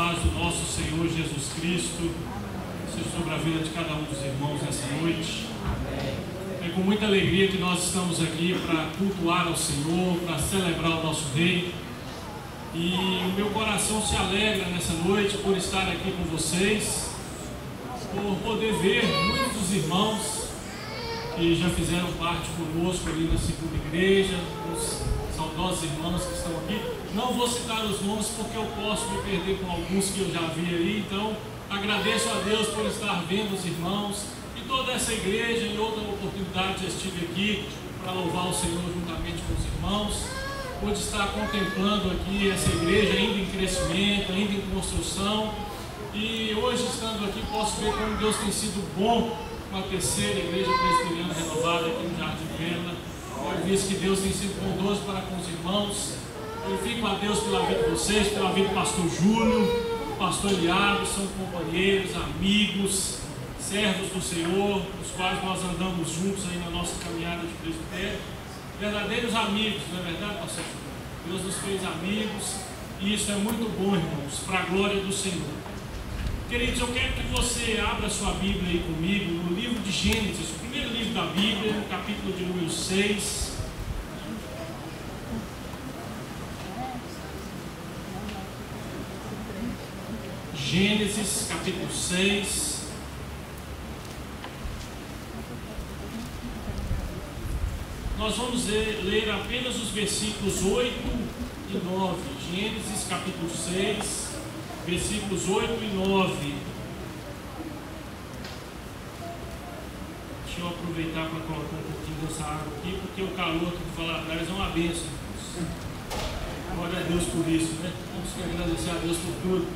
paz do nosso Senhor Jesus Cristo seja sobre a vida de cada um dos irmãos nessa noite. É com muita alegria que nós estamos aqui para cultuar ao Senhor, para celebrar o nosso Rei. E o meu coração se alegra nessa noite por estar aqui com vocês, por poder ver muitos dos irmãos que já fizeram parte conosco ali na segunda igreja, os saudosos irmãos que estão aqui. Não vou citar os nomes porque eu posso me perder com alguns que eu já vi aí, então agradeço a Deus por estar vendo os irmãos e toda essa igreja. Em outra oportunidade já estive aqui para louvar o Senhor juntamente com os irmãos, pude estar contemplando aqui essa igreja ainda em crescimento, ainda em construção, e hoje estando aqui posso ver como Deus tem sido bom com a terceira igreja presbiteriana renovada aqui no Jardim Venda. Eu vi que Deus tem sido bondoso para com os irmãos. Eu fico a Deus pela vida de vocês, pela vida do pastor Júlio, pastor Eliabe, são companheiros, amigos, servos do Senhor, os quais nós andamos juntos aí na nossa caminhada de presbitério. Verdadeiros amigos, não é verdade, pastor? Deus nos fez amigos e isso é muito bom, irmãos, para a glória do Senhor. Queridos, eu quero que você abra sua Bíblia aí comigo no livro de Gênesis, o primeiro livro da Bíblia, no capítulo de número 6. Gênesis, capítulo 6. Nós vamos ler apenas os versículos 8 e 9. Gênesis, capítulo 6. Versículos 8 e 9. Deixa eu aproveitar para colocar um pouquinho dessa água aqui, porque o calor aqui de falar atrás é uma bênção. Glória a Deus por isso, né? Temos que agradecer a Deus por tudo.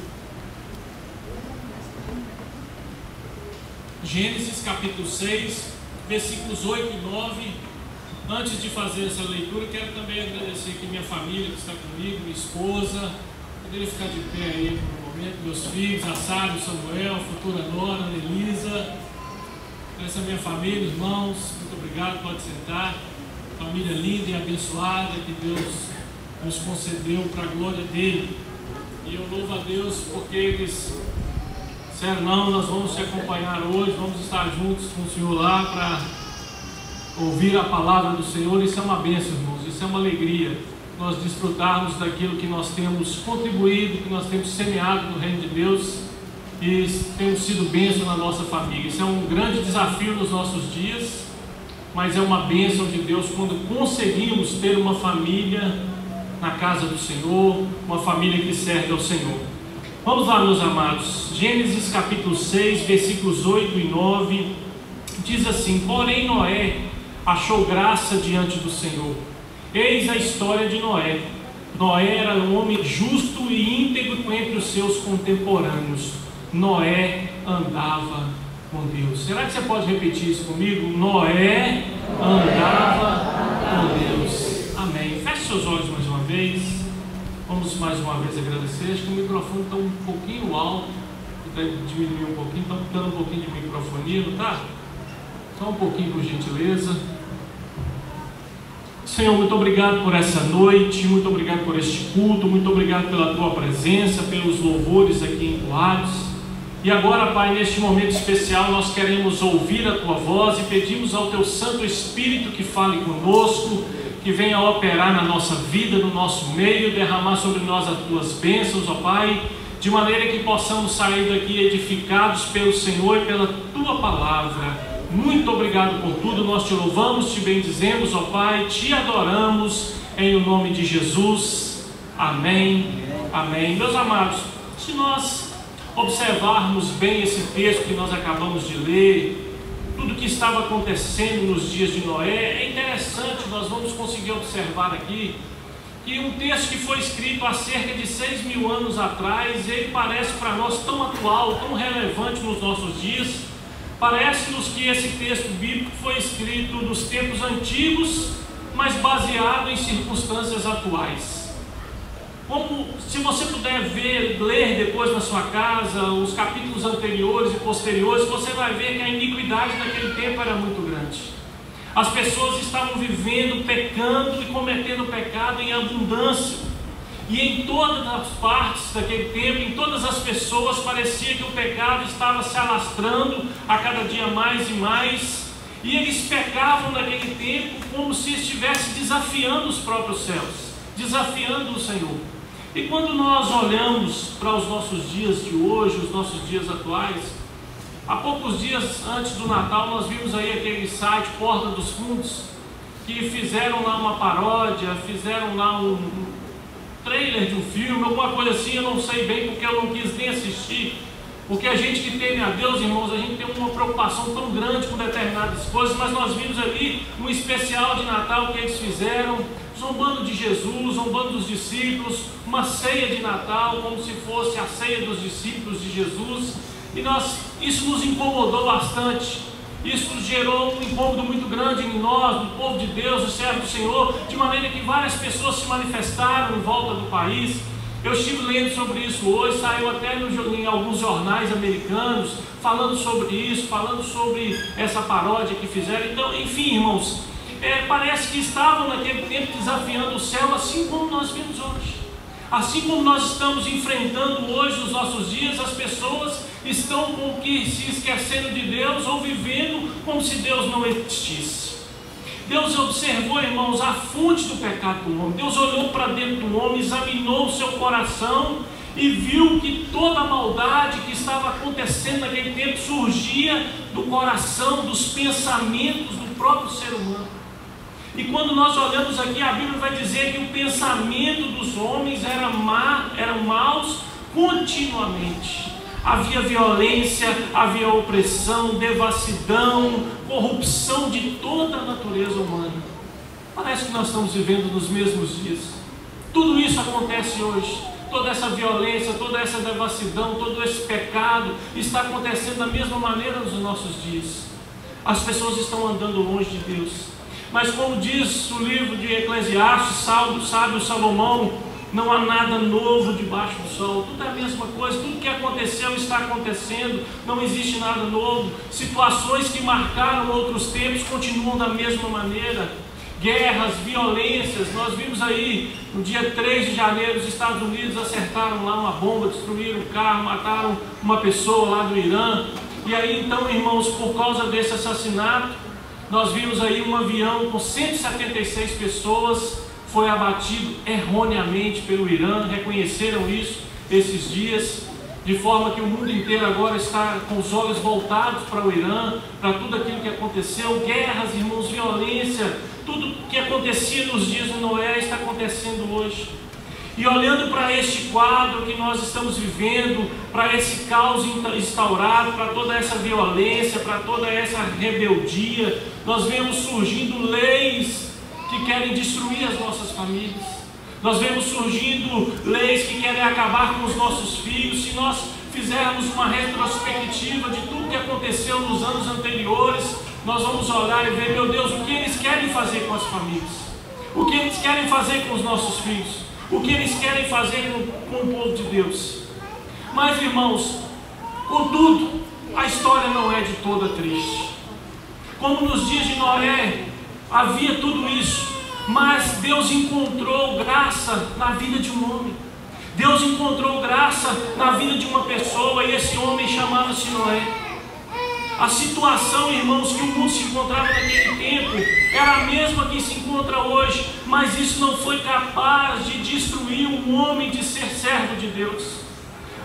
Gênesis capítulo 6, versículos 8 e 9. Antes de fazer essa leitura, quero também agradecer aqui minha família que está comigo, minha esposa. Poderia ficar de pé aí por um momento, meus filhos, a Sara, o Samuel, a futura nora, a Elisa, essa minha família, irmãos, muito obrigado, pode sentar. Família linda e abençoada que Deus nos concedeu para a glória dele. E eu louvo a Deus porque eles disseram, não, nós vamos te acompanhar hoje, vamos estar juntos com o Senhor lá para ouvir a palavra do Senhor. Isso é uma bênção, irmãos, isso é uma alegria. Nós desfrutarmos daquilo que nós temos contribuído, que nós temos semeado no reino de Deus e temos sido bênção na nossa família. Isso é um grande desafio nos nossos dias, mas é uma bênção de Deus quando conseguimos ter uma família na casa do Senhor, uma família que serve ao Senhor. Vamos lá, meus amados. Gênesis capítulo 6, versículos 8 e 9, diz assim: porém Noé achou graça diante do Senhor. Eis a história de Noé. Noé era um homem justo e íntegro entre os seus contemporâneos. Noé andava com Deus. Será que você pode repetir isso comigo? Noé andava com Deus. Amém. Feche seus olhos mais uma vez. Vamos mais uma vez agradecer. Acho que o microfone está um pouquinho alto. Vou diminuir um pouquinho. Está dando um pouquinho de microfonia, não está? Só um pouquinho, por gentileza. Senhor, muito obrigado por essa noite, muito obrigado por este culto, muito obrigado pela Tua presença, pelos louvores aqui entoados. E agora, Pai, neste momento especial, nós queremos ouvir a Tua voz e pedimos ao Teu Santo Espírito que fale conosco, que venha operar na nossa vida, no nosso meio, derramar sobre nós as Tuas bênçãos, ó Pai, de maneira que possamos sair daqui edificados pelo Senhor e pela Tua palavra. Muito obrigado por tudo, nós te louvamos, te bendizemos, ó Pai, te adoramos, em o nome de Jesus, amém, amém. Meus amados, se nós observarmos bem esse texto que nós acabamos de ler, tudo que estava acontecendo nos dias de Noé, é interessante, nós vamos conseguir observar aqui, que um texto que foi escrito há cerca de 6.000 anos atrás, ele parece para nós tão atual, tão relevante nos nossos dias. Parece-nos que esse texto bíblico foi escrito nos tempos antigos, mas baseado em circunstâncias atuais. Como, se você puder ler depois na sua casa os capítulos anteriores e posteriores, você vai ver que a iniquidade naquele tempo era muito grande. As pessoas estavam vivendo, pecando e cometendo pecado em abundância. E em todas as partes daquele tempo, em todas as pessoas, parecia que o pecado estava se alastrando a cada dia mais e mais. E eles pecavam naquele tempo como se estivesse desafiando os próprios céus, desafiando o Senhor. E quando nós olhamos para os nossos dias de hoje, os nossos dias atuais, há poucos dias antes do Natal nós vimos aí aquele site Porta dos Fundos, que fizeram lá uma paródia, fizeram lá um trailer de um filme, alguma coisa assim, eu não sei bem porque eu não quis nem assistir, porque a gente que teme a Deus, irmãos, a gente tem uma preocupação tão grande com determinadas coisas, mas nós vimos ali um especial de Natal que eles fizeram, zombando de Jesus, zombando dos discípulos, uma ceia de Natal, como se fosse a ceia dos discípulos de Jesus, e isso nos incomodou bastante. Isso gerou um incômodo muito grande em nós, no povo de Deus, os servos do Senhor, de maneira que várias pessoas se manifestaram em volta do país. Eu estive lendo sobre isso hoje, saiu até em alguns jornais americanos, falando sobre isso, falando sobre essa paródia que fizeram. Então, enfim, irmãos, parece que estavam naquele tempo desafiando o céu, assim como nós vimos hoje. Assim como nós estamos enfrentando hoje nos nossos dias, as pessoas estão com que se esquecendo de Deus ou vivendo como se Deus não existisse. Deus observou, irmãos, a fonte do pecado do homem. Deus olhou para dentro do homem, examinou o seu coração e viu que toda a maldade que estava acontecendo naquele tempo surgia do coração, dos pensamentos do próprio ser humano. E quando nós olhamos aqui, a Bíblia vai dizer que o pensamento dos homens eram maus continuamente. Havia violência, havia opressão, devassidão, corrupção de toda a natureza humana. Parece que nós estamos vivendo nos mesmos dias. Tudo isso acontece hoje. Toda essa violência, toda essa devassidão, todo esse pecado está acontecendo da mesma maneira nos nossos dias. As pessoas estão andando longe de Deus. Mas como diz o livro de Eclesiastes, sábio Salomão, não há nada novo debaixo do sol. Tudo é a mesma coisa, tudo que aconteceu está acontecendo, não existe nada novo. Situações que marcaram outros tempos continuam da mesma maneira. Guerras, violências, nós vimos aí no dia 3 de janeiro os Estados Unidos acertaram lá uma bomba, destruíram um carro, mataram uma pessoa lá do Irã. E aí então, irmãos, por causa desse assassinato, nós vimos aí um avião com 176 pessoas, foi abatido erroneamente pelo Irã, reconheceram isso esses dias, de forma que o mundo inteiro agora está com os olhos voltados para o Irã, para tudo aquilo que aconteceu, guerras, irmãos, violência, tudo que acontecia nos dias de Noé está acontecendo hoje. E olhando para este quadro que nós estamos vivendo, para esse caos instaurado, para toda essa violência, para toda essa rebeldia, nós vemos surgindo leis que querem destruir as nossas famílias. Nós vemos surgindo leis que querem acabar com os nossos filhos. Se nós fizermos uma retrospectiva de tudo que aconteceu nos anos anteriores, nós vamos olhar e ver, meu Deus, o que eles querem fazer com as famílias, o que eles querem fazer com os nossos filhos, o que eles querem fazer com o povo de Deus. Mas, irmãos, contudo, a história não é de toda triste. Como nos dias de Noé havia tudo isso, mas Deus encontrou graça na vida de um homem. Deus encontrou graça na vida de uma pessoa, e esse homem chamava-se Noé. A situação, irmãos, que o mundo se encontrava naquele tempo era a mesma que se encontra hoje, mas isso não foi capaz de destruir um homem de ser servo de Deus.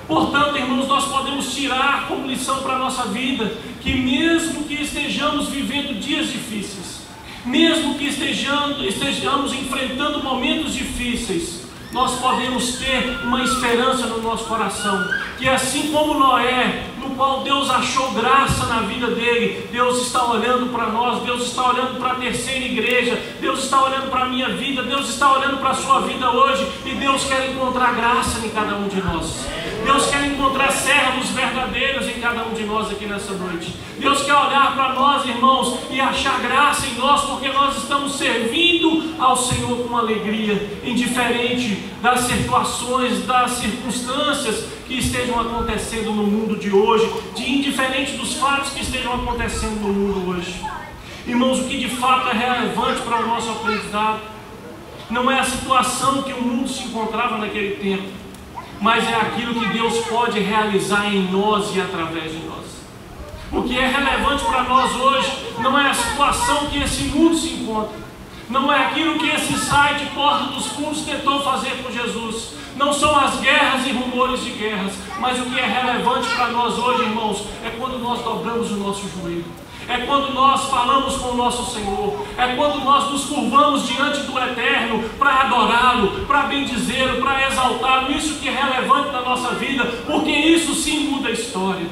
Portanto, irmãos, nós podemos tirar como lição para a nossa vida que mesmo que estejamos vivendo dias difíceis, mesmo que estejamos enfrentando momentos difíceis, nós podemos ter uma esperança no nosso coração, que assim como Noé, no qual Deus achou graça na vida dele, Deus está olhando para nós, Deus está olhando para a terceira igreja, Deus está olhando para a minha vida, Deus está olhando para a sua vida hoje, e Deus quer encontrar graça em cada um de nós. Deus quer encontrar servos verdadeiros em cada um de nós aqui nessa noite. Deus quer olhar para nós, irmãos, e achar graça em nós, porque nós estamos servindo ao Senhor com alegria, indiferente das situações, das circunstâncias que estejam acontecendo no mundo de hoje, indiferente dos fatos que estejam acontecendo no mundo hoje. Irmãos, o que de fato é relevante para o nosso aprendizado não é a situação que o mundo se encontrava naquele tempo, mas é aquilo que Deus pode realizar em nós e através de nós. O que é relevante para nós hoje não é a situação que esse mundo se encontra, não é aquilo que esse site Porta dos Fundos tentou fazer com Jesus, não são as guerras e rumores de guerras, mas o que é relevante para nós hoje, irmãos, é quando nós dobramos o nosso joelho, é quando nós falamos com o nosso Senhor, é quando nós nos curvamos diante do Eterno para adorá-lo, para bendizê-lo, para exaltá-lo. Isso que é relevante na nossa vida, porque isso sim muda a história,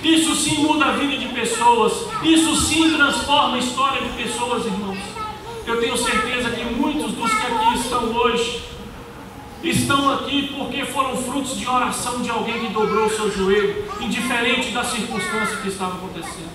isso sim muda a vida de pessoas, isso sim transforma a história de pessoas, irmãos. Eu tenho certeza que muitos dos que aqui estão hoje estão aqui porque foram frutos de oração de alguém que dobrou o seu joelho, indiferente da circunstância que estava acontecendo.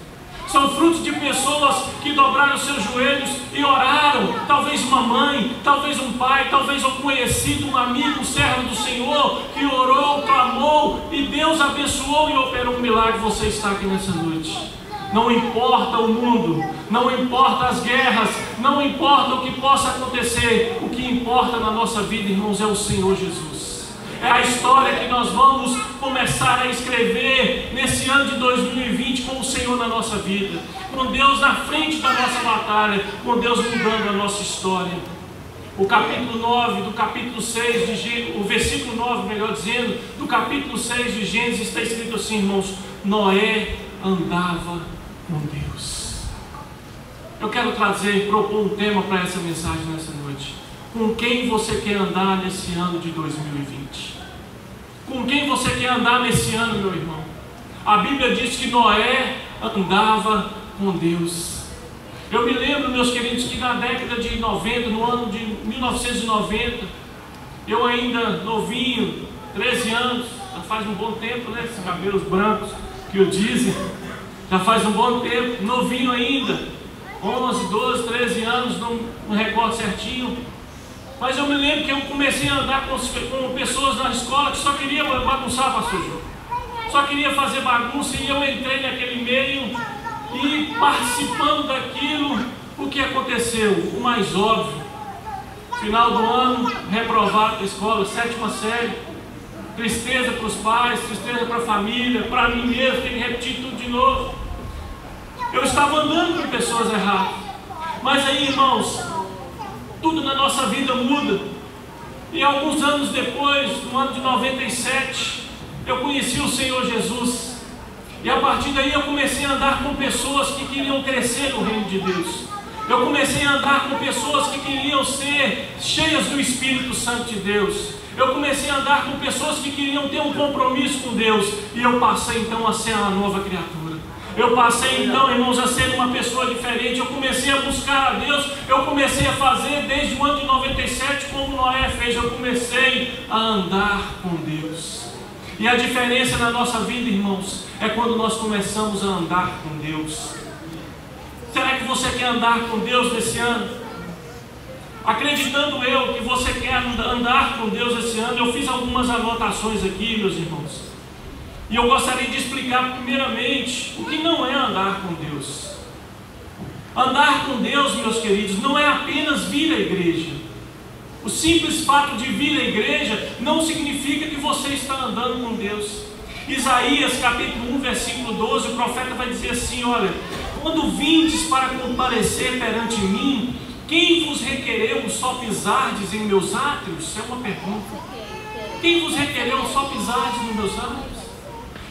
São frutos de pessoas que dobraram os seus joelhos e oraram. Talvez uma mãe, talvez um pai, talvez um conhecido, um amigo, um servo do Senhor, que orou, clamou e Deus abençoou e operou um milagre. Você está aqui nessa noite. Não importa o mundo, não importa as guerras, não importa o que possa acontecer, o que importa na nossa vida, irmãos, é o Senhor Jesus. É a história que nós vamos começar a escrever nesse ano de 2020 com o Senhor na nossa vida, com Deus na frente da nossa batalha, com Deus mudando a nossa história. O capítulo 9 do capítulo 6 de Gênesis, o versículo 9, melhor dizendo, do capítulo 6 de Gênesis está escrito assim, irmãos: Noé andava com Deus. Eu quero propor um tema para essa mensagem nessa noite. Com quem você quer andar nesse ano de 2020? Com quem você quer andar nesse ano, meu irmão? A Bíblia diz que Noé andava com Deus. Eu me lembro, meus queridos, que na década de 90, no ano de 1990, eu ainda novinho, 13 anos, já faz um bom tempo, né? Esses cabelos brancos que o dizem, já faz um bom tempo, novinho ainda, 11, 12, 13 anos, não recordo certinho. Mas eu me lembro que eu comecei a andar com pessoas na escola que só queria bagunçar, pastor João. Só queria fazer bagunça, e eu entrei naquele meio e participando daquilo. O que aconteceu? O mais óbvio: final do ano, reprovado da escola, 7ª série, tristeza para os pais, tristeza para a família, para mim mesmo, ter que repetir tudo de novo. Eu estava andando com pessoas erradas. Mas aí, irmãos, tudo na nossa vida muda. E alguns anos depois, no ano de 97, eu conheci o Senhor Jesus. E a partir daí eu comecei a andar com pessoas que queriam crescer no reino de Deus. Eu comecei a andar com pessoas que queriam ser cheias do Espírito Santo de Deus. Eu comecei a andar com pessoas que queriam ter um compromisso com Deus. E eu passei então a ser uma nova criatura. Eu passei então, irmãos, a ser uma pessoa diferente. Eu comecei a buscar a Deus. Eu comecei a fazer desde o ano de 97 como Noé fez. Eu comecei a andar com Deus. E a diferença na nossa vida, irmãos, é quando nós começamos a andar com Deus. Será que você quer andar com Deus nesse ano? Acreditando eu que você quer andar com Deus esse ano, eu fiz algumas anotações aqui, meus irmãos. E eu gostaria de explicar primeiramente o que não é andar com Deus. Andar com Deus, meus queridos, não é apenas vir à igreja. O simples fato de vir à igreja não significa que você está andando com Deus. Isaías capítulo 1, versículo 12, o profeta vai dizer assim: olha, quando vindes para comparecer perante mim, quem vos requereu só pisardes em meus átrios? Isso é uma pergunta. Quem vos requereu só pisardes nos meus átrios?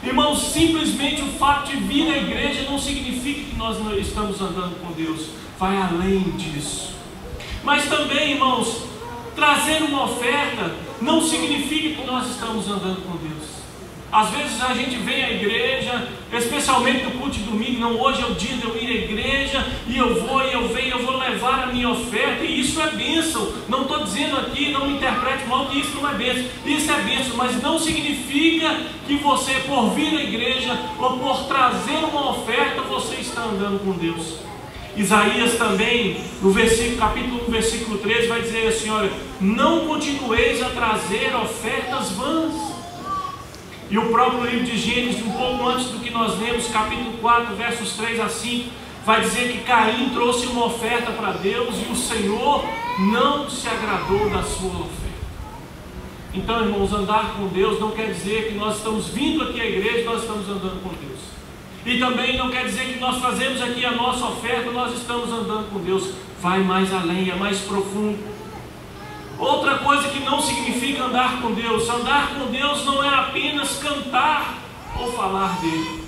Irmãos, simplesmente o fato de vir à igreja não significa que nós não estamos andando com Deus. Vai além disso. Mas também, irmãos, trazer uma oferta não significa que nós estamos andando com Deus. Às vezes a gente vem à igreja, especialmente no culto de domingo, não, hoje é o dia de eu ir à igreja, e eu vou, e eu venho, eu vou levar a minha oferta, e isso é bênção. Não estou dizendo aqui, não me interprete mal, que isso não é bênção. Isso é bênção, mas não significa que você, por vir à igreja, ou por trazer uma oferta, você está andando com Deus. Isaías também, no capítulo 1, versículo 13, vai dizer assim: olha, não continueis a trazer ofertas vãs. E o próprio livro de Gênesis, um pouco antes do que nós lemos, capítulo 4, versos 3 a 5, vai dizer que Caim trouxe uma oferta para Deus, e o Senhor não se agradou da sua oferta. Então, irmãos, andar com Deus não quer dizer que nós estamos vindo aqui à igreja e nós estamos andando com Deus. E também não quer dizer que nós fazemos aqui a nossa oferta e nós estamos andando com Deus. Vai mais além, é mais profundo. Outra coisa que não significa andar com Deus. Andar com Deus não é apenas cantar ou falar dele.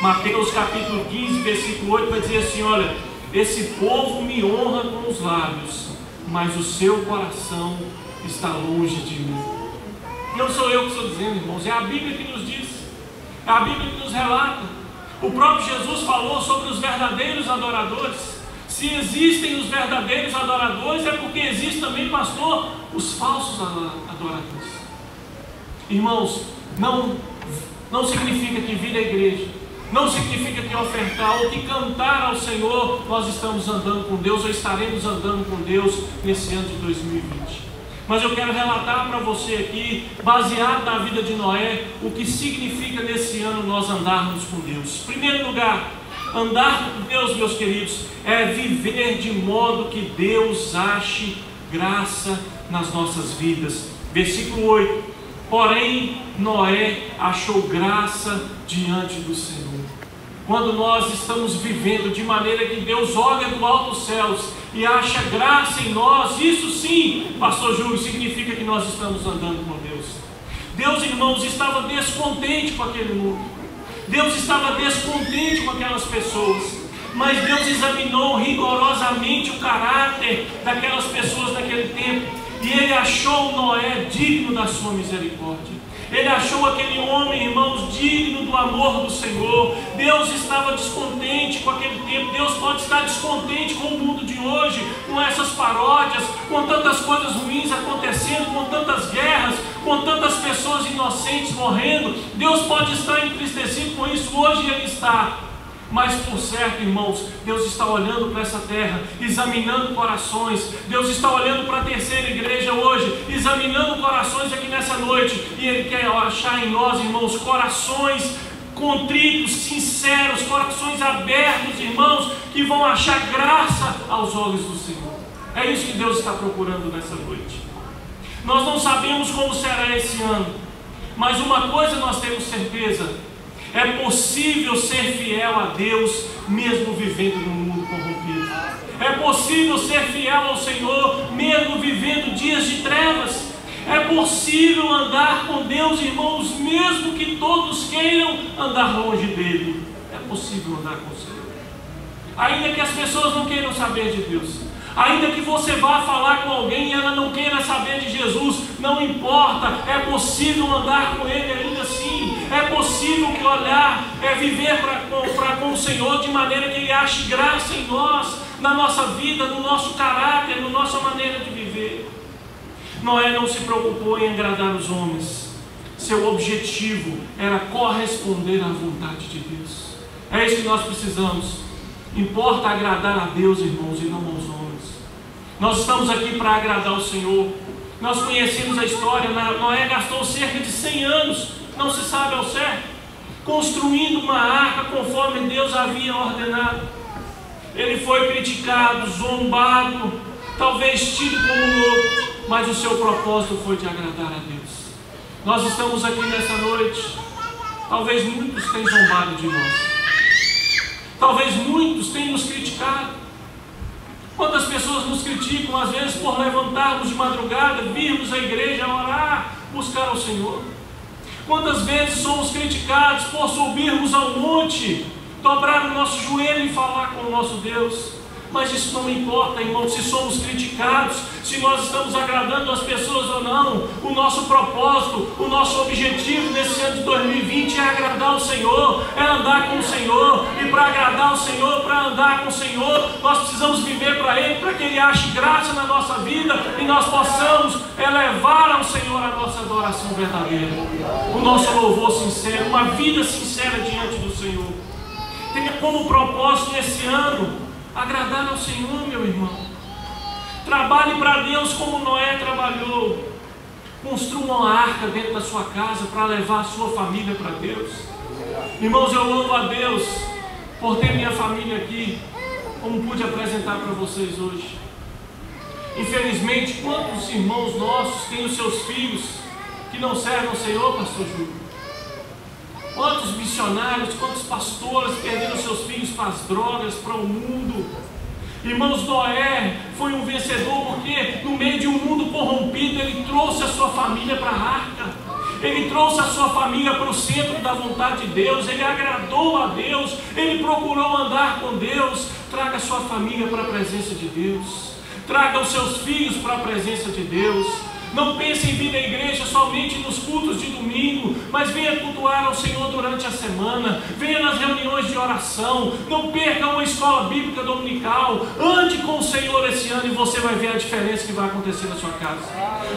Mateus capítulo 15, versículo 8 vai dizer assim: olha, esse povo me honra com os lábios, mas o seu coração está longe de mim. Não sou eu que estou dizendo, irmãos, é a Bíblia que nos diz, é a Bíblia que nos relata. O próprio Jesus falou sobre os verdadeiros adoradores. Se existem os verdadeiros adoradores, é porque existe também, pastor, os falsos adoradores. Irmãos, não significa que vir à igreja, não significa que ofertar ou que cantar ao Senhor nós estamos andando com Deus ou estaremos andando com Deus nesse ano de 2020. Mas eu quero relatar para você aqui, baseado na vida de Noé, o que significa nesse ano nós andarmos com Deus. Em primeiro lugar, andar com Deus, meus queridos, é viver de modo que Deus ache graça nas nossas vidas. Versículo 8: porém Noé achou graça diante do Senhor. Quando nós estamos vivendo de maneira que Deus olha do alto dos céus e acha graça em nós, isso sim, pastor Júlio, significa que nós estamos andando com Deus. Deus, irmãos, estava descontente com aquele mundo. Deus estava descontente com aquelas pessoas. Mas Deus examinou rigorosamente o caráter daquelas pessoas naquele tempo. E Ele achou Noé digno da sua misericórdia. Ele achou aquele homem, irmãos, digno do amor do Senhor. Deus estava descontente com aquele tempo. Deus pode estar descontente com o mundo de hoje, com essas paródias, com tantas coisas ruins acontecendo, com tantas guerras, com tantas pessoas inocentes morrendo. Deus pode estar entristecido com isso. Hoje Ele está. Mas por certo, irmãos, Deus está olhando para essa terra, examinando corações. Deus está olhando para a terceira igreja hoje, examinando corações aqui nessa noite. E Ele quer achar em nós, irmãos, corações contritos, sinceros, corações abertos, irmãos, que vão achar graça aos olhos do Senhor. É isso que Deus está procurando nessa noite. Nós não sabemos como será esse ano, mas uma coisa nós temos certeza: é possível ser fiel a Deus mesmo vivendo num mundo corrompido. É possível ser fiel ao Senhor mesmo vivendo dias de trevas. É possível andar com Deus, irmãos, mesmo que todos queiram andar longe dele. É possível andar com o Senhor. Ainda que as pessoas não queiram saber de Deus, ainda que você vá falar com alguém e ela não queira saber de Jesus, não importa, é possível andar com Ele ainda assim. É possível que olhar, viver com o Senhor de maneira que Ele ache graça em nós, na nossa vida, no nosso caráter, na nossa maneira de viver. Noé não se preocupou em agradar os homens. Seu objetivo era corresponder à vontade de Deus. É isso que nós precisamos. Importa agradar a Deus, irmãos, e não aos homens. Nós estamos aqui para agradar o Senhor. Nós conhecemos a história. Noé gastou cerca de 100 anos, não se sabe ao certo, construindo uma arca conforme Deus havia ordenado. Ele foi criticado, zombado, talvez tido como louco, mas o seu propósito foi de agradar a Deus. Nós estamos aqui nessa noite. Talvez muitos tenham zombado de nós. Talvez muitos tenham nos criticado. Quantas pessoas nos criticam, às vezes, por levantarmos de madrugada, virmos à igreja, orar, buscar ao Senhor. Quantas vezes somos criticados por subirmos ao monte, dobrar o nosso joelho e falar com o nosso Deus. Mas isso não importa, irmão, se somos criticados, se nós estamos agradando as pessoas ou não. O nosso propósito, o nosso objetivo nesse ano de 2020 é agradar o Senhor, é andar com o Senhor. E para agradar o Senhor, para andar com o Senhor, nós precisamos viver para Ele, para que Ele ache graça na nossa vida e nós possamos elevar ao Senhor a nossa adoração verdadeira, o nosso louvor sincero, uma vida sincera diante do Senhor. Tenha como propósito nesse ano agradar ao Senhor, meu irmão. Trabalhe para Deus como Noé trabalhou. Construa uma arca dentro da sua casa para levar a sua família para Deus. Irmãos, eu louvo a Deus por ter minha família aqui, como pude apresentar para vocês hoje. Infelizmente, quantos irmãos nossos têm os seus filhos que não servem ao Senhor, pastor Júlio? Quantos missionários, quantos pastores perderam seus filhos para as drogas, para o mundo? Irmãos, Noé foi um vencedor porque no meio de um mundo corrompido ele trouxe a sua família para a arca. Ele trouxe a sua família para o centro da vontade de Deus. Ele agradou a Deus. Ele procurou andar com Deus. Traga a sua família para a presença de Deus. Traga os seus filhos para a presença de Deus. Não pense em vir à igreja somente nos cultos de domingo, mas venha cultuar ao Senhor durante a semana. Venha nas reuniões de oração. Não perca uma escola bíblica dominical. Ande com o Senhor esse ano e você vai ver a diferença que vai acontecer na sua casa.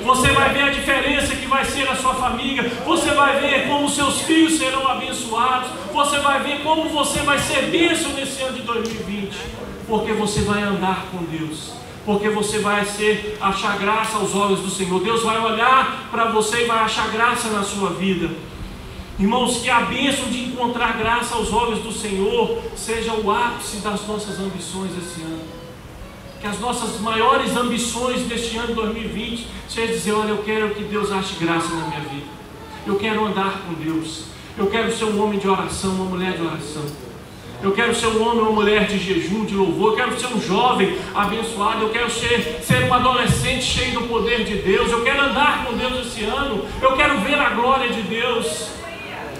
Você vai ver a diferença que vai ser na sua família. Você vai ver como seus filhos serão abençoados. Você vai ver como você vai ser bênção nesse ano de 2020. Porque você vai andar com Deus. Porque você vai achar graça aos olhos do Senhor. Deus vai olhar para você e vai achar graça na sua vida. Irmãos, que a bênção de encontrar graça aos olhos do Senhor seja o ápice das nossas ambições esse ano. Que as nossas maiores ambições deste ano de 2020 seja dizer: olha, eu quero que Deus ache graça na minha vida. Eu quero andar com Deus. Eu quero ser um homem de oração, uma mulher de oração. Eu quero ser um homem ou uma mulher de jejum, de louvor. Eu quero ser um jovem abençoado. Eu quero ser um adolescente cheio do poder de Deus. Eu quero andar com Deus esse ano. Eu quero ver a glória de Deus.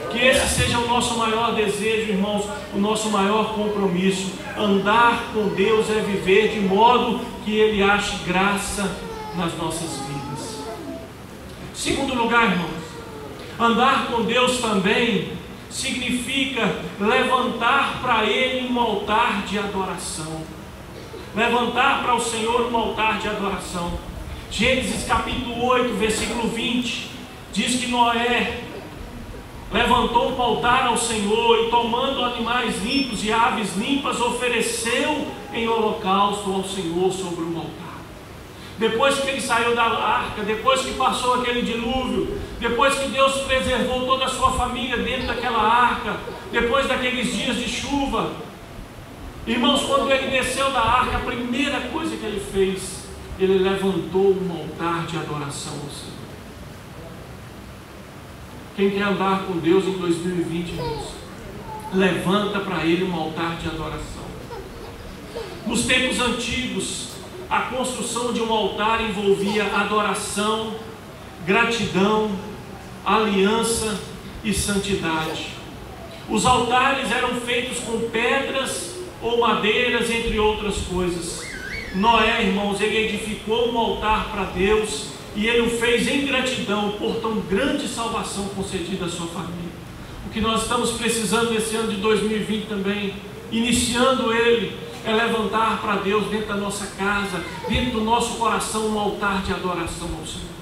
Que esse seja o nosso maior desejo, irmãos, o nosso maior compromisso. Andar com Deus é viver de modo que Ele ache graça nas nossas vidas. Segundo lugar, irmãos, andar com Deus também significa levantar para Ele um altar de adoração. Levantar para o Senhor um altar de adoração. Gênesis capítulo 8, versículo 20, diz que Noé levantou um altar ao Senhor e, tomando animais limpos e aves limpas, ofereceu em holocausto ao Senhor sobre um altar. Depois que ele saiu da arca, depois que passou aquele dilúvio, depois que Deus preservou toda a sua família dentro daquela arca, depois daqueles dias de chuva, irmãos, quando ele desceu da arca, a primeira coisa que ele fez, ele levantou um altar de adoração ao Senhor. Quem quer andar com Deus em 2020, irmãos, levanta para Ele um altar de adoração. Nos tempos antigos, a construção de um altar envolvia adoração, gratidão, aliança e santidade. Os altares eram feitos com pedras ou madeiras, entre outras coisas. Noé, irmãos, ele edificou um altar para Deus e ele o fez em gratidão por tão grande salvação concedida à sua família. O que nós estamos precisando nesse ano de 2020 também, iniciando ele, é levantar para Deus dentro da nossa casa, dentro do nosso coração, um altar de adoração ao Senhor.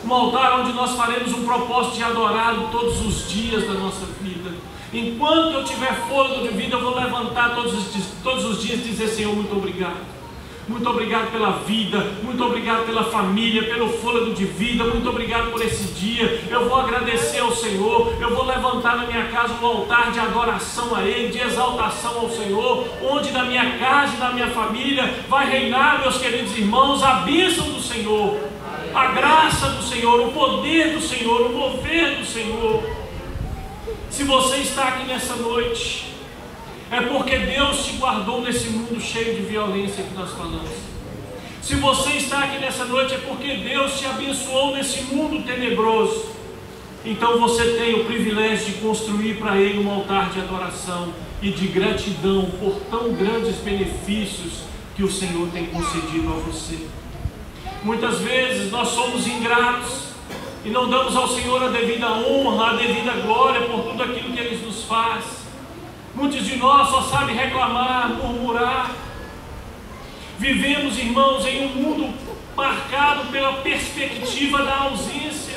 Um altar onde nós faremos um propósito de adorá-lo todos os dias da nossa vida. Enquanto eu tiver fôlego de vida, eu vou levantar todos os dias e dizer: Senhor, muito obrigado. Muito obrigado pela vida, muito obrigado pela família, pelo fôlego de vida, muito obrigado por esse dia. Eu vou agradecer ao Senhor, eu vou levantar na minha casa um altar de adoração a Ele, de exaltação ao Senhor, onde na minha casa e na minha família vai reinar, meus queridos irmãos, a bênção do Senhor, a graça do Senhor, o poder do Senhor, o mover do Senhor. Se você está aqui nessa noite, é porque Deus te guardou nesse mundo cheio de violência que nós falamos. Se você está aqui nessa noite, é porque Deus te abençoou nesse mundo tenebroso. Então você tem o privilégio de construir para Ele um altar de adoração e de gratidão por tão grandes benefícios que o Senhor tem concedido a você. Muitas vezes nós somos ingratos e não damos ao Senhor a devida honra, a devida glória por tudo aquilo que Ele nos faz. Muitos de nós só sabem reclamar, murmurar. Vivemos, irmãos, em um mundo marcado pela perspectiva da ausência.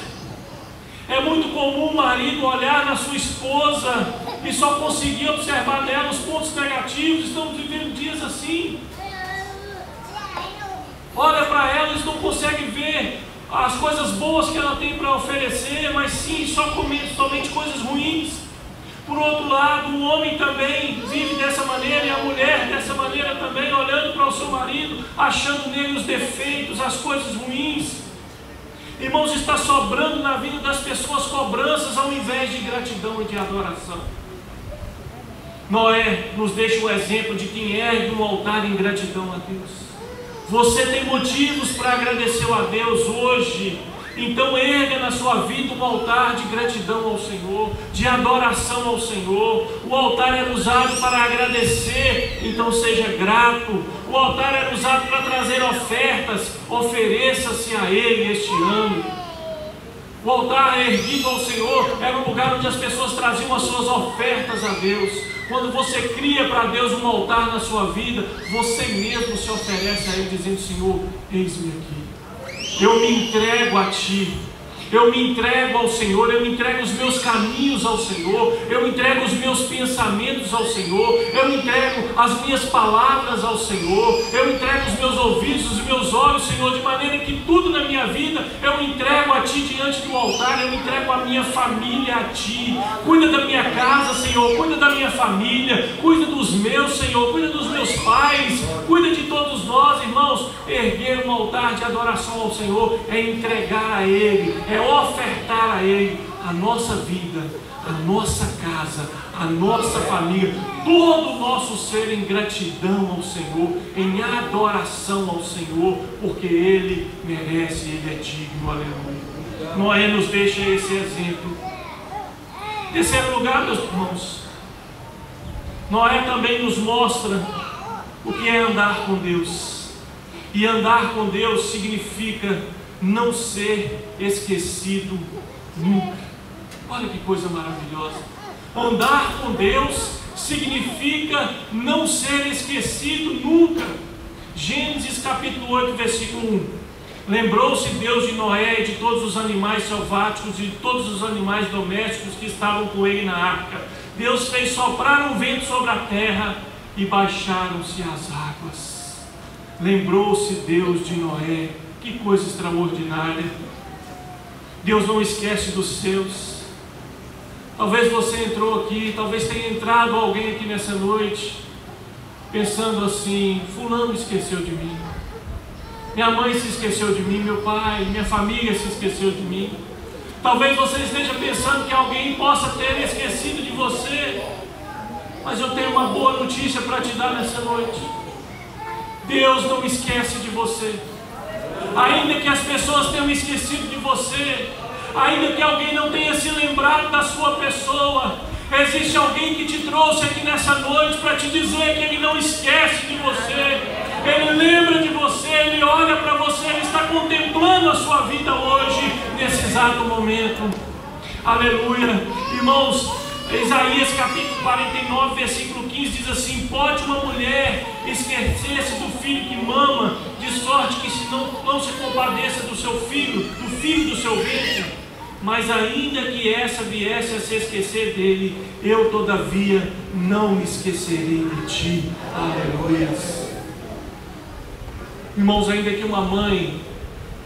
É muito comum o marido olhar na sua esposa e só conseguir observar nela os pontos negativos. Estamos vivendo dias assim. Olha para ela e não consegue ver as coisas boas que ela tem para oferecer, mas sim somente coisas ruins. Por outro lado, o homem também vive dessa maneira, e a mulher dessa maneira também, olhando para o seu marido, achando nele os defeitos, as coisas ruins. Irmãos, está sobrando na vida das pessoas cobranças ao invés de gratidão e de adoração. Noé nos deixa o exemplo de quem ergue um altar em gratidão a Deus. Você tem motivos para agradecer a Deus hoje. Então erga na sua vida um altar de gratidão ao Senhor, de adoração ao Senhor. O altar era usado para agradecer, então seja grato. O altar era usado para trazer ofertas, ofereça-se a Ele este ano. O altar erguido ao Senhor era um lugar onde as pessoas traziam as suas ofertas a Deus. Quando você cria para Deus um altar na sua vida, você mesmo se oferece a Ele dizendo: Senhor, eis-me aqui. Eu me entrego a Ti, eu me entrego ao Senhor, eu entrego os meus caminhos ao Senhor, eu entrego os meus pensamentos ao Senhor, eu entrego as minhas palavras ao Senhor, eu entrego os meus ouvidos, os meus olhos, Senhor, de maneira que tudo na minha vida eu entrego a Ti diante do altar, eu entrego a minha família a Ti. Cuida da minha casa, Senhor, cuida da minha família, cuida dos meus, Senhor, cuida dos meus pais, cuida de todos nós, irmãos. Erguer um altar de adoração ao Senhor é entregar a Ele, é ofertar a Ele a nossa vida, a nossa casa, a nossa família, todo o nosso ser em gratidão ao Senhor, em adoração ao Senhor, porque Ele merece, Ele é digno, aleluia. Noé nos deixa esse exemplo. Terceiro lugar, meus irmãos, Noé também nos mostra o que é andar com Deus. E andar com Deus significa não ser esquecido nunca. Olha que coisa maravilhosa. Andar com Deus significa não ser esquecido nunca. Gênesis capítulo 8, versículo 1. Lembrou-se Deus de Noé e de todos os animais selváticos e de todos os animais domésticos que estavam com ele na arca. Deus fez soprar um vento sobre a terra e baixaram-se as águas. Lembrou-se Deus de Noé. Que coisa extraordinária. Deus não esquece dos seus. Talvez você entrou aqui, talvez tenha entrado alguém aqui nessa noite pensando assim: fulano esqueceu de mim, minha mãe se esqueceu de mim, meu pai, minha família se esqueceu de mim. Talvez você esteja pensando que alguém possa ter esquecido de você, mas eu tenho uma boa notícia para te dar nessa noite. Deus não esquece de você. Ainda que as pessoas tenham esquecido de você, ainda que alguém não tenha se lembrado da sua pessoa, existe alguém que te trouxe aqui nessa noite para te dizer que Ele não esquece de você. Ele lembra de você, Ele olha para você, Ele está contemplando a sua vida hoje, nesse exato momento. Aleluia. Irmãos, Isaías capítulo 49, versículo 15 diz assim: pode uma mulher esquecer-se do filho que mama, de sorte que não se compadeça do seu filho, do filho do seu ventre? Mas ainda que essa viesse a se esquecer dele, eu todavia não me esquecerei de ti. Aleluia. Irmãos, ainda que uma mãe,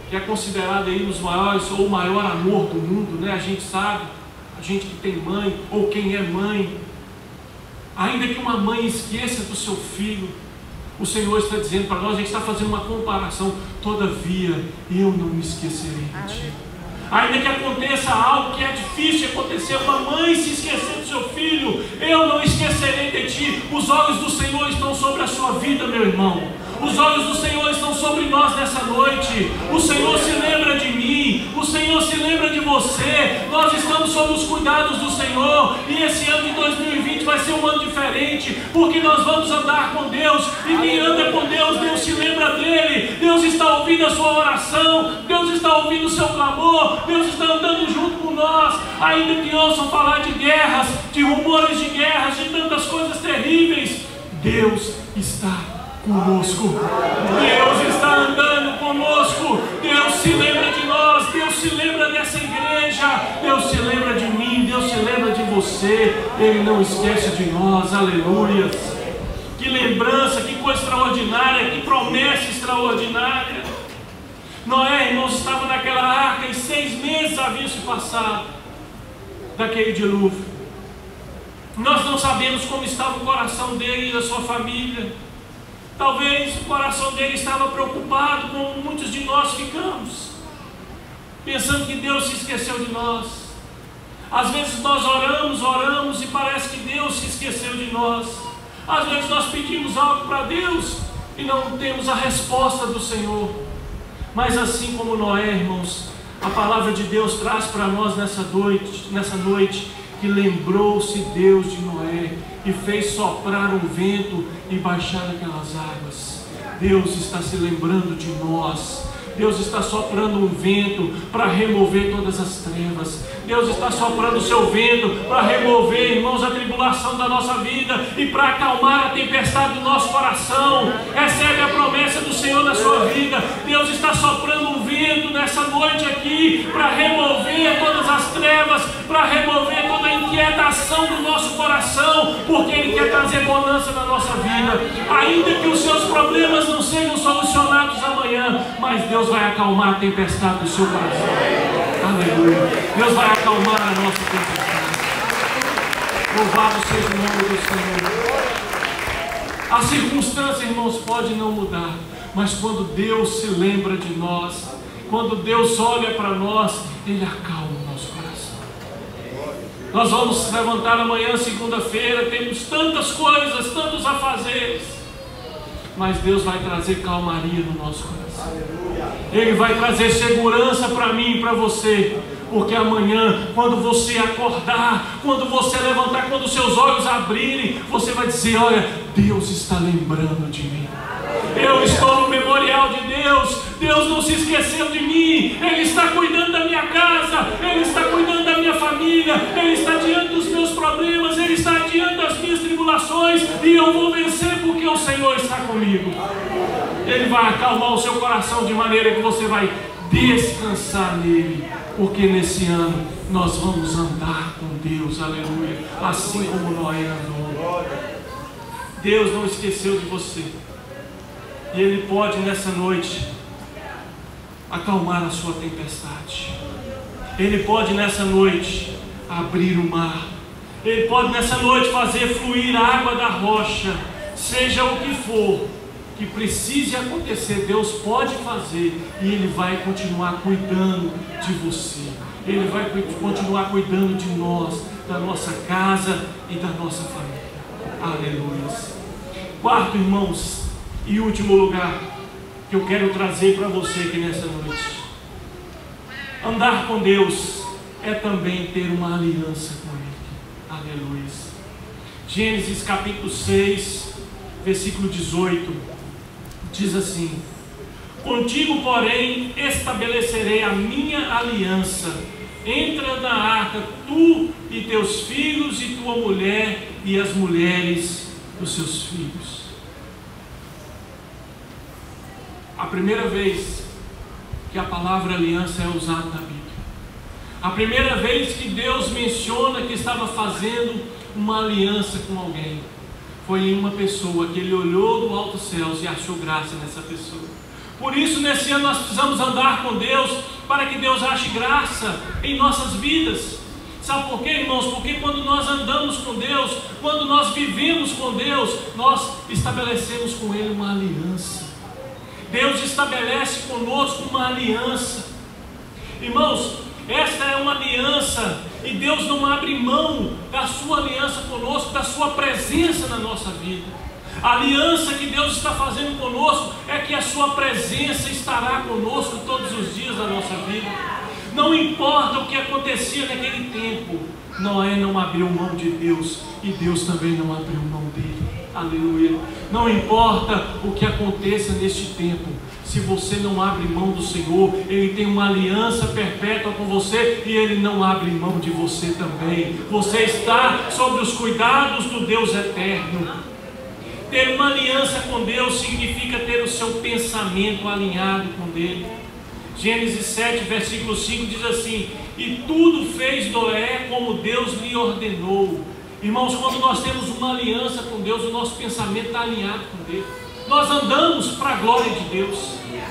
que é considerada aí um dos maiores ou o maior amor do mundo, né? A gente sabe, a gente que tem mãe, ou quem é mãe, ainda que uma mãe esqueça do seu filho, o Senhor está dizendo para nós, a gente está fazendo uma comparação: todavia eu não me esquecerei de ti. Ainda que aconteça algo que é difícil de acontecer, uma mãe se esquecer do seu filho, eu não esquecerei de ti. Os olhos do Senhor estão sobre a sua vida, meu irmão. Os olhos do Senhor estão sobre nós nessa noite. O Senhor se lembra de mim, o Senhor se lembra de você. Nós estamos sob os cuidados do Senhor, e esse ano de 2020 vai ser um ano diferente, porque nós vamos andar com Deus, e quem anda com Deus, Deus se lembra dele. Deus está ouvindo a sua oração, Deus está ouvindo o seu clamor, Deus está andando junto com nós. Ainda que ouçam falar de guerras, de rumores de guerras, de tantas coisas terríveis, Deus está conosco. Deus está andando conosco. Deus se lembra de nós. Deus se lembra dessa igreja. Deus se lembra de mim. Deus se lembra de você. Ele não esquece de nós. Aleluia. Que lembrança, que coisa extraordinária, que promessa extraordinária. Noé, irmãos, estava naquela arca e 6 meses haviam se passado daquele dilúvio. Nós não sabemos como estava o coração dele e da sua família. Talvez o coração dele estava preocupado, como muitos de nós ficamos, pensando que Deus se esqueceu de nós. Às vezes nós oramos e parece que Deus se esqueceu de nós. Às vezes nós pedimos algo para Deus e não temos a resposta do Senhor. Mas assim como Noé, irmãos, a palavra de Deus traz para nós nessa noite, que lembrou-se Deus de Noé e fez soprar um vento e baixar aquelas águas. Deus está se lembrando de nós. Deus está soprando um vento para remover todas as trevas. Deus está soprando o seu vento para remover, irmãos, a tribulação da nossa vida e para acalmar a tempestade do nosso coração. Recebe a promessa do Senhor na sua vida. Deus está soprando um vento nessa noite aqui para remover todas as trevas, para remover toda a inquietação do nosso coração, porque Ele quer trazer bonança na nossa vida. Ainda que os seus problemas não sejam solucionados amanhã, mas Deus vai acalmar a tempestade do seu coração. Aleluia. Deus vai acalmar a nossa tempestade. Louvado seja o nome do Senhor. A circunstância, irmãos, pode não mudar, mas quando Deus se lembra de nós, quando Deus olha para nós, Ele acalma o nosso coração. Nós vamos levantar amanhã, segunda-feira, temos tantas coisas, tantos afazeres, mas Deus vai trazer calmaria no nosso coração. Ele vai trazer segurança para mim e para você, porque amanhã, quando você acordar, quando você levantar, quando os seus olhos abrirem, você vai dizer: olha, Deus está lembrando de mim. Eu estou no memorial de Deus. Deus não se esqueceu de mim. Ele está cuidando da minha casa, Ele está cuidando da minha família, Ele está diante dos meus problemas, Ele está diante das minhas tribulações, e eu vou vencer porque o Senhor está comigo. Ele vai acalmar o seu coração de maneira que você vai descansar nele, porque nesse ano nós vamos andar com Deus, aleluia, assim como Noé andou. Deus não esqueceu de você, e Ele pode nessa noite acalmar a sua tempestade. Ele pode nessa noite abrir o mar. Ele pode nessa noite fazer fluir a água da rocha. Seja o que for que precise acontecer, Deus pode fazer, e Ele vai continuar cuidando de você. Ele vai continuar cuidando de nós, da nossa casa e da nossa família. Aleluia. Quarto, irmãos, e último lugar que eu quero trazer para você aqui nessa noite: andar com Deus é também ter uma aliança com Ele. Aleluia. Gênesis capítulo 6, versículo 18, diz assim: contigo, porém, estabelecerei a minha aliança. Entra na arca tu e teus filhos e tua mulher e as mulheres dos seus filhos. A primeira vez que a palavra aliança é usada na Bíblia, a primeira vez que Deus menciona que estava fazendo uma aliança com alguém, foi em uma pessoa que Ele olhou do alto céus e achou graça nessa pessoa. Por isso, nesse ano nós precisamos andar com Deus, para que Deus ache graça em nossas vidas. Sabe por quê, irmãos? Porque quando nós andamos com Deus, quando nós vivemos com Deus, nós estabelecemos com Ele uma aliança. Deus estabelece conosco uma aliança. Irmãos, esta é uma aliança, e Deus não abre mão da sua aliança conosco, da sua presença na nossa vida. A aliança que Deus está fazendo conosco é que a sua presença estará conosco todos os dias da nossa vida. Não importa o que acontecia naquele tempo, Noé não abriu mão de Deus, e Deus também não abriu mão dele. Aleluia. Não importa o que aconteça neste tempo, se você não abre mão do Senhor, Ele tem uma aliança perpétua com você, e Ele não abre mão de você também. Você está sob os cuidados do Deus eterno. Ter uma aliança com Deus significa ter o seu pensamento alinhado com Ele. Gênesis 7, versículo 5 diz assim: e tudo fez Noé como Deus lhe ordenou. Irmãos, quando nós temos uma aliança com Deus, o nosso pensamento está alinhado com Deus. Nós andamos para a glória de Deus,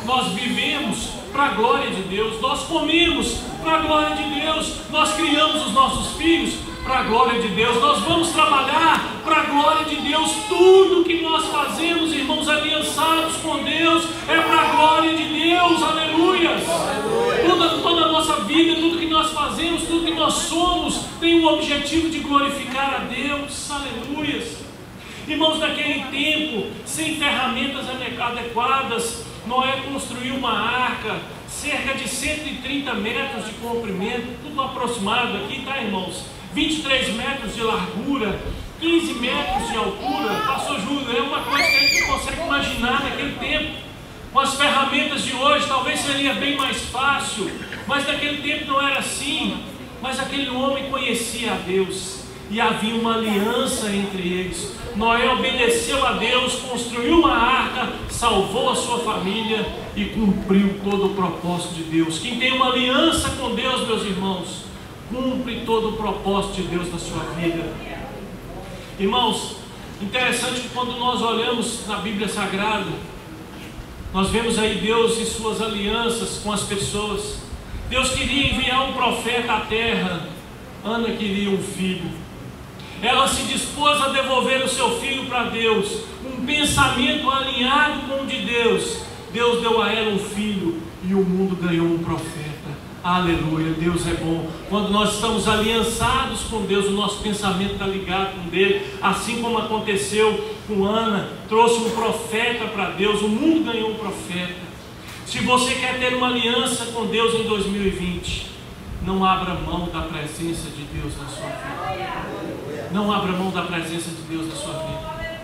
nós vivemos para a glória de Deus, nós comemos para a glória de Deus, nós criamos os nossos filhos para a glória de Deus. Nós vamos trabalhar para a glória de Deus. Tudo que nós fazemos, irmãos, aliançados com Deus, é para a glória de Deus. Aleluias! Toda a nossa vida, tudo que nós fazemos, tudo que nós somos, tem o objetivo de glorificar a Deus. Aleluias! Irmãos, naquele tempo, sem ferramentas adequadas, Noé construiu uma arca, cerca de 130 metros de comprimento, tudo aproximado aqui, tá, irmãos? 23 metros de largura, 15 metros de altura. Pastor Júlio, é uma coisa que a gente não consegue imaginar naquele tempo. Com as ferramentas de hoje, talvez seria bem mais fácil, mas naquele tempo não era assim. Mas aquele homem conhecia a Deus, e havia uma aliança entre eles. Noé obedeceu a Deus, construiu uma arca, salvou a sua família e cumpriu todo o propósito de Deus. Quem tem uma aliança com Deus, meus irmãos, cumpre todo o propósito de Deus na sua vida. Irmãos, interessante que quando nós olhamos na Bíblia Sagrada, nós vemos aí Deus e suas alianças com as pessoas. Deus queria enviar um profeta à terra. Ana queria um filho. Ela se dispôs a devolver o seu filho para Deus. Um pensamento alinhado com o de Deus. Deus deu a ela um filho e o mundo ganhou um profeta. Aleluia, Deus é bom. Quando nós estamos aliançados com Deus, o nosso pensamento está ligado com Ele. Assim como aconteceu com Ana, trouxe um profeta para Deus, o mundo ganhou um profeta. Se você quer ter uma aliança com Deus em 2020, não abra mão da presença de Deus na sua vida. Não abra mão da presença de Deus na sua vida.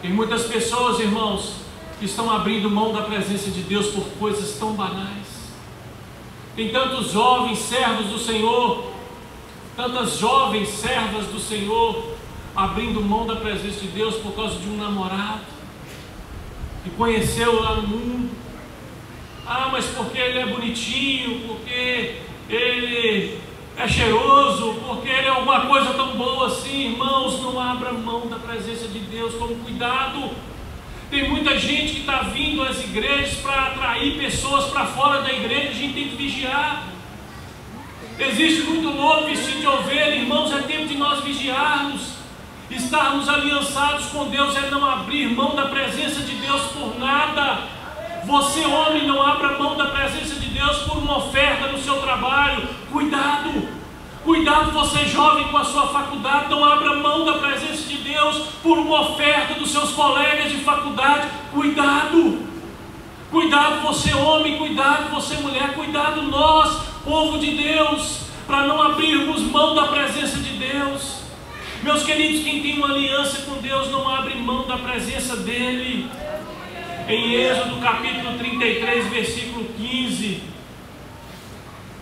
Tem muitas pessoas, irmãos, que estão abrindo mão da presença de Deus por coisas tão banais. Tem tantos jovens servos do Senhor, tantas jovens servas do Senhor, abrindo mão da presença de Deus por causa de um namorado que conheceu lá no mundo. Ah, mas porque ele é bonitinho, porque ele é cheiroso, porque ele é alguma coisa tão boa assim. Irmãos, não abra mão da presença de Deus. Tome cuidado. Tem muita gente que está vindo às igrejas para atrair pessoas para fora da igreja. A gente tem que vigiar. Existe muito lobo vestido de ovelha. Irmãos, é tempo de nós vigiarmos. Estarmos aliançados com Deus é não abrir mão da presença de Deus por nada. Você, homem, não abra mão da presença de Deus por uma oferta no seu trabalho. Cuidado. Cuidado, você jovem com a sua faculdade, não abra mão da presença de Deus por uma oferta dos seus colegas de faculdade. Cuidado. Cuidado, você homem, cuidado, você mulher, cuidado nós, povo de Deus, para não abrirmos mão da presença de Deus. Meus queridos, quem tem uma aliança com Deus não abre mão da presença dEle. Em Êxodo capítulo 33, versículo 15,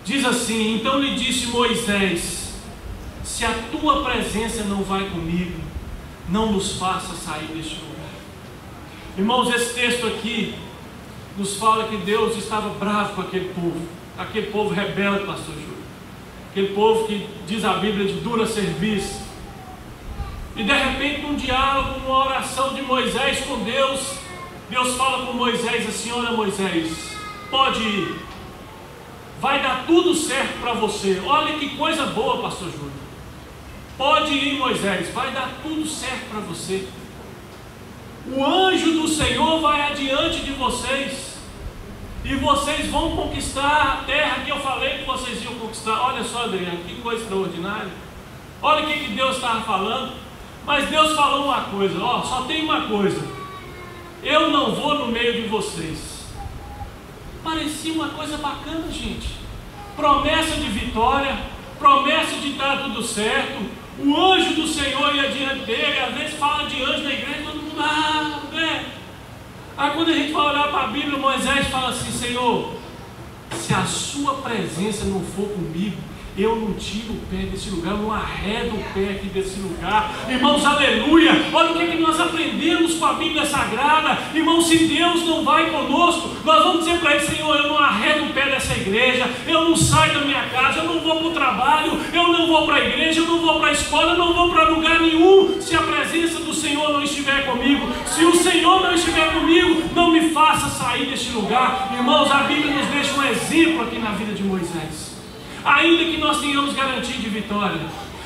diz assim: então lhe disse Moisés: se a tua presença não vai comigo, não nos faça sair deste lugar. Irmãos, esse texto aqui nos fala que Deus estava bravo com aquele povo rebelde, pastor Júlio, aquele povo que diz a Bíblia de dura serviço. E de repente, num diálogo, numa oração de Moisés com Deus, Deus fala com Moisés assim: olha, Moisés, pode ir, vai dar tudo certo para você. Olha que coisa boa, pastor Júlio. Pode ir, Moisés, vai dar tudo certo para você. O anjo do Senhor vai adiante de vocês, e vocês vão conquistar a terra que eu falei que vocês iam conquistar. Olha só, Adriano, que coisa extraordinária. Olha o que Deus estava falando. Mas Deus falou uma coisa: ó, só tem uma coisa, eu não vou no meio de vocês. Parecia uma coisa bacana, gente. Promessa de vitória, promessa de dar tudo certo. O anjo do Senhor ia diante dele. Às vezes fala de anjo na igreja, todo mundo, né? Aí quando a gente vai olhar para a Bíblia, Moisés fala assim: Senhor, se a sua presença não for comigo, eu não tiro o pé desse lugar, eu não arredo o pé aqui desse lugar. Irmãos, aleluia. Olha o que nós aprendemos com a Bíblia Sagrada. Irmãos, se Deus não vai conosco, nós vamos dizer para Ele: Senhor, eu não arredo o pé dessa igreja, eu não saio da minha casa, eu não vou para o trabalho, eu não vou para a igreja, eu não vou para a escola, eu não vou para lugar nenhum, se a presença do Senhor não estiver comigo. Se o Senhor não estiver comigo, não me faça sair deste lugar. Irmãos, a Bíblia nos deixa um exemplo aqui na vida de Moisés. Ainda que nós tenhamos garantia de vitória,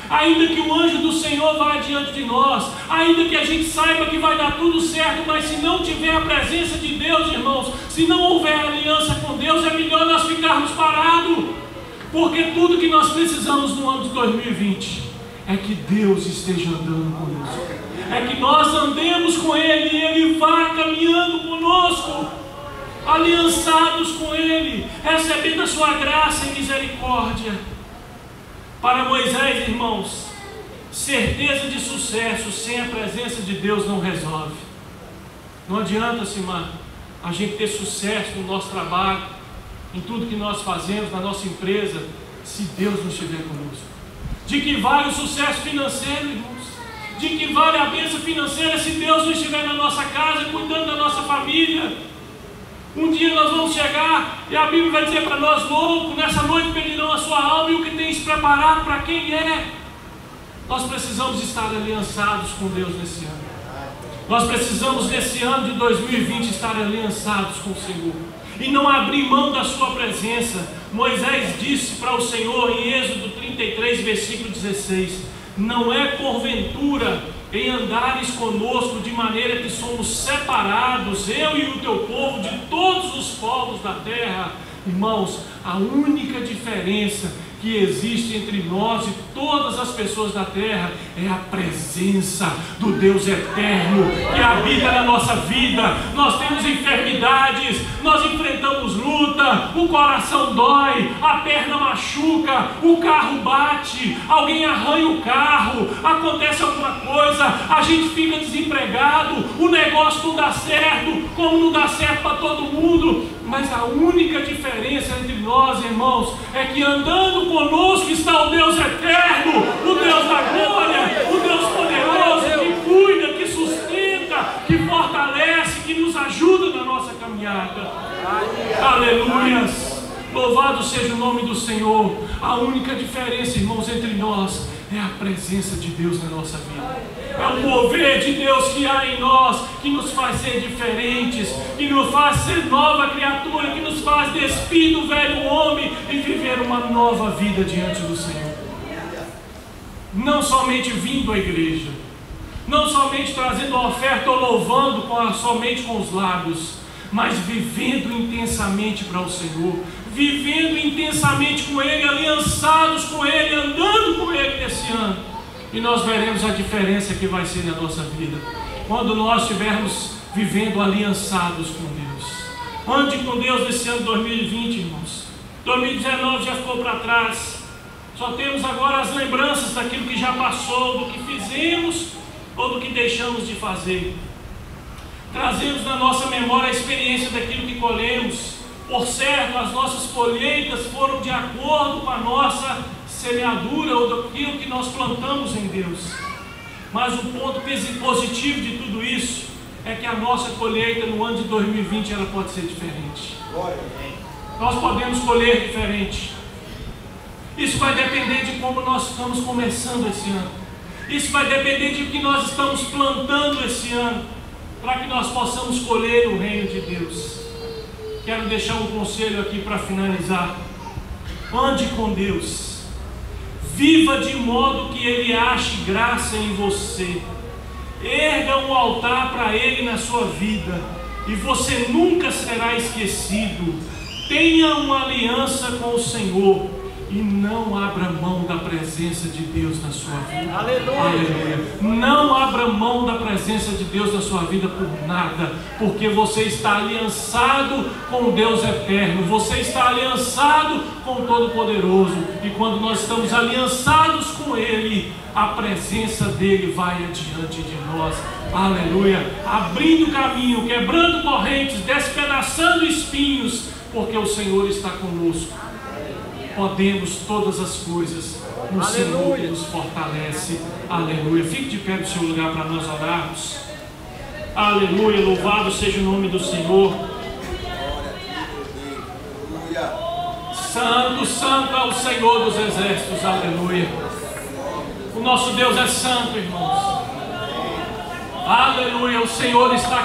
ainda que o anjo do Senhor vá adiante de nós, ainda que a gente saiba que vai dar tudo certo, mas se não tiver a presença de Deus, irmãos, se não houver aliança com Deus, é melhor nós ficarmos parados, porque tudo que nós precisamos no ano de 2020 é que Deus esteja andando conosco, é que nós andemos com Ele e Ele vá caminhando conosco, aliançados com Ele, recebendo a sua graça e misericórdia. Para Moisés, irmãos, certeza de sucesso sem a presença de Deus não resolve. Não adianta, Simar, a gente ter sucesso no nosso trabalho, em tudo que nós fazemos, na nossa empresa, se Deus não estiver conosco. De que vale o sucesso financeiro, irmãos? De que vale a bênção financeira se Deus não estiver na nossa casa, cuidando da nossa família? Um dia nós vamos chegar e a Bíblia vai dizer para nós: louco, nessa noite pedirão a sua alma, e o que tens preparado para quem é? Nós precisamos estar aliançados com Deus nesse ano. Nós precisamos nesse ano de 2020 estar aliançados com o Senhor e não abrir mão da sua presença. Moisés disse para o Senhor em Êxodo 33, versículo 16: não é porventura em andares conosco de maneira que somos separados, eu e o teu povo, de todos os povos da terra? Irmãos, a única diferença que existe entre nós e todas as pessoas da terra é a presença do Deus eterno que habita na nossa vida. Nós temos enfermidades, nós enfrentamos luta, o coração dói, a perna machuca, o carro bate, alguém arranha o carro, acontece alguma coisa, a gente fica desempregado, o negócio não dá certo, como não dá certo para todo mundo. Mas a única diferença entre nós, irmãos, é que andando conosco está o Deus eterno, o Deus da glória, o Deus poderoso, que cuida, que sustenta, que fortalece, que nos ajuda na nossa caminhada. Aleluias! Louvado seja o nome do Senhor. A única diferença, irmãos, entre nós é a presença de Deus na nossa vida. É o mover de Deus que há em nós, que nos faz ser diferentes, que nos faz ser nova criatura, que nos faz despir do velho homem e viver uma nova vida diante do Senhor. Não somente vindo à igreja, não somente trazendo a oferta ou louvando somente com os lábios, mas vivendo intensamente para o Senhor, vivendo intensamente com Ele, aliançados com Ele, andando com Ele nesse ano. E nós veremos a diferença que vai ser na nossa vida, quando nós estivermos vivendo aliançados com Deus. Ande com Deus nesse ano 2020, irmãos. 2019 já ficou para trás. Só temos agora as lembranças daquilo que já passou, do que fizemos ou do que deixamos de fazer. Trazemos na nossa memória a experiência daquilo que colhemos. Por certo, as nossas colheitas foram de acordo com a nossa semeadura ou daquilo que nós plantamos em Deus. Mas o ponto positivo de tudo isso é que a nossa colheita no ano de 2020 ela pode ser diferente. Nós podemos colher diferente. Isso vai depender de como nós estamos começando esse ano. Isso vai depender de que nós estamos plantando esse ano, para que nós possamos colher o reino de Deus. Quero deixar um conselho aqui para finalizar. Ande com Deus. Viva de modo que Ele ache graça em você. Erga um altar para Ele na sua vida, e você nunca será esquecido. Tenha uma aliança com o Senhor e não abra mão da presença de Deus na sua vida. Aleluia. Aleluia. Não abra mão da presença de Deus na sua vida por nada, porque você está aliançado com o Deus eterno, você está aliançado com o Todo-Poderoso, e quando nós estamos aliançados com Ele, a presença dEle vai adiante de nós. Aleluia. Abrindo caminho, quebrando correntes, despedaçando espinhos, porque o Senhor está conosco. Podemos todas as coisas no Senhor que nos fortalece. Aleluia. Fique de pé no seu lugar para nós orarmos. Aleluia. Louvado seja o nome do Senhor. Santo, santo é o Senhor dos exércitos. Aleluia. O nosso Deus é santo, irmãos. Aleluia. O Senhor está aqui.